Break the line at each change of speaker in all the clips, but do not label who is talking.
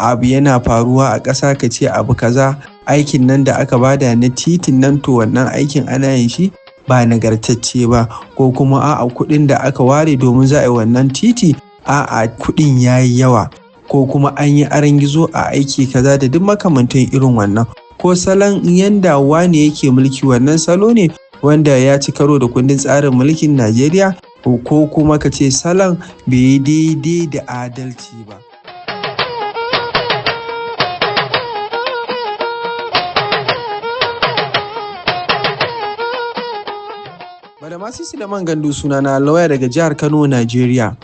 abu yana faruwa a ƙasa ka ce abu kaza aikin nan da aka bada na titin nan to wannan aikin ana yin shi ba nagartacce ba, ko kuma a'a kuɗin da aka ware domin za a yi wannan titi a'a kuɗin ya yi yawa, ko kuma an yi aron gizo a aiki kaza da duk makamantan irin wannan, ko salon yanda wane yake mulki wannan salo ne wanda ya ci karo da kundin tsarin mulkin Najeriya, ko kuma ka ce salon bai yi daidai da adalci ba. Badamasi Suleiman Gandu sunana, lauya daga jihar Kano, Najeriya.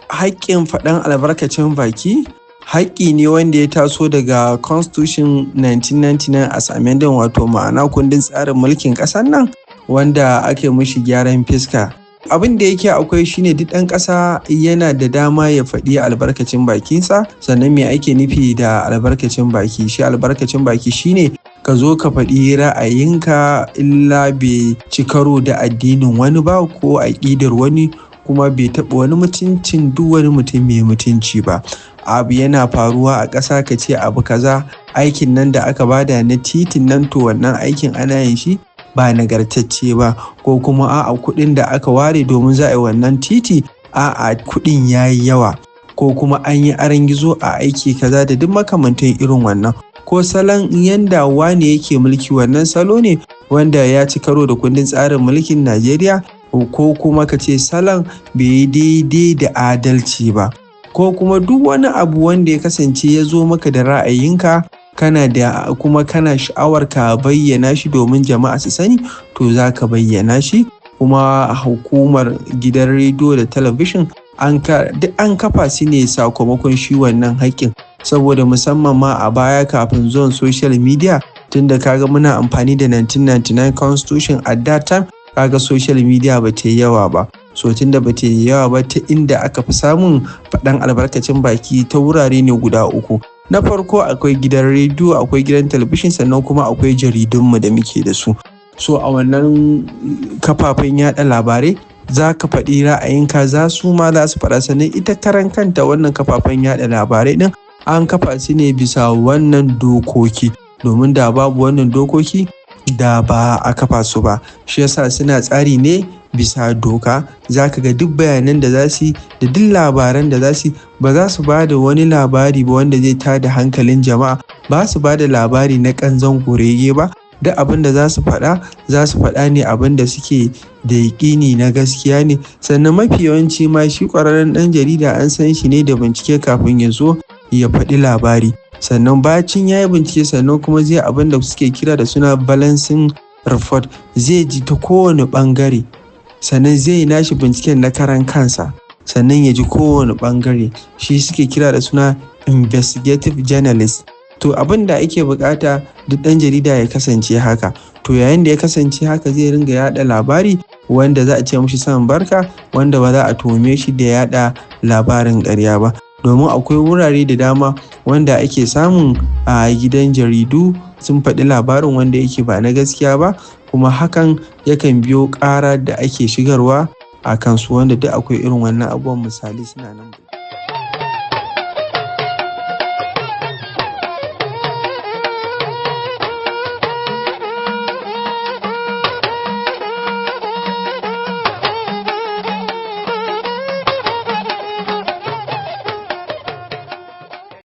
Haƙƙin faɗan albarkacin baki haƙƙi ne wanda ya taso daga Constitution 1999 as amended, wato ma'ana kundin tsarin mulkin ƙasar nan wanda ake mishi gyaran fiska. Abin da yake akwai shine duk ɗan ƙasa yana da dama ya faɗi albarkacin bakinsa. Sannan me ake nufi da albarkacin baki? Shi albarkacin baki shine ka zo ka faɗi ra'ayinka illa bai ci karo da addinin wani ba ko aƙidar wani, kuma bai taɓa wani mutuncin duk wani mutum mai mutunci ba. Abu yana faruwa a ƙasa ka ce abu kaza aikin nan da aka bada na titin nan to wannan aikin ana yin shi ba nagartacce ba, ko kuma a'a kuɗin da aka ware domin za a yi wannan titi a'a kuɗin ya yi yawa, ko kuma an yi aron gizo a aiki kaza da duk makamantan irin wannan, ko salon yanda wane yake mulki wannan salo ne wanda ya ci karo da kundin tsarin mulkin Najeriya, ko kuma ka ce salon bai yi daidai da adalci ba, ko kuma duk wani abu wanda ya kasance ya zo maka da ra'ayinka kana sha'awar ka bayyana shi domin jama'a su sani, to za ka bayyana shi. Kuma hukumar gidan rediyo da talabijin an kafa su ne sakamakon shi wannan haƙƙin, saboda musamman ma a baya kafin zuwan social media, tunda kaga muna amfani da 1999 constitution at that time, kaga social media ba ta yi yawa ba. So tunda ba ta yi yawa ba, ta inda aka fi samun faɗan albarkacin baki ta wurare ne guda uku. Na farko akwai gidan rediyo, akwai gidan talabijin, sannan kuma akwai jaridunmu da muke da su. So a wannan kafafen yaɗa labarai za ka faɗi ra'ayinka, za su faɗa. Sannan ita karan kanta wannan kafafen yaɗa labarai ɗin an kafa su ne bisa wannan dokoki, domin da babu wannan dokoki da ba a kafa su ba. Shi yasa suna tsari ne bisa doka. Za ka ga duk bayanan da za su yi da duk labaran da za su yi, ba za su ba da wani labari ba wanda zai tada hankalin jama'a, ba su ba da labari na ƙanzon kurege ba. Duk abin da za su faɗa ne abin da suke da yaƙini na gaskiya ne. Sannan mafi yawanci ma shi ƙwararren ɗan jarida an san shi ne da bincike kafin ya zo ya faɗi labari. Sannan bacin ya yi bincike, sannan kuma zai abin da suke kira da suna balancing report, zai ji ta kowane ɓangare, sannan zai yi nashi binciken na karan kansa, sannan ya ji kowane ɓangare. Shi suke kira da suna investigative journalist. To abin da ake bukata duk ɗan jarida ya kasance haka. To yayin da ya kasance haka, zai ringa yaɗa labari wanda za a ce mishi san barka, wanda ba za a tuhume shi da yaɗa labarin ƙarya ba. Domin akwai wurare da dama wanda ake samun a gidan jaridu sun faɗi labarin wanda yake ba na gaskiya ba, kuma hakan yakan biyo ƙara da ake shigarwa a kansu, wanda duk akwai irin wannan abubuwan misali suna nan.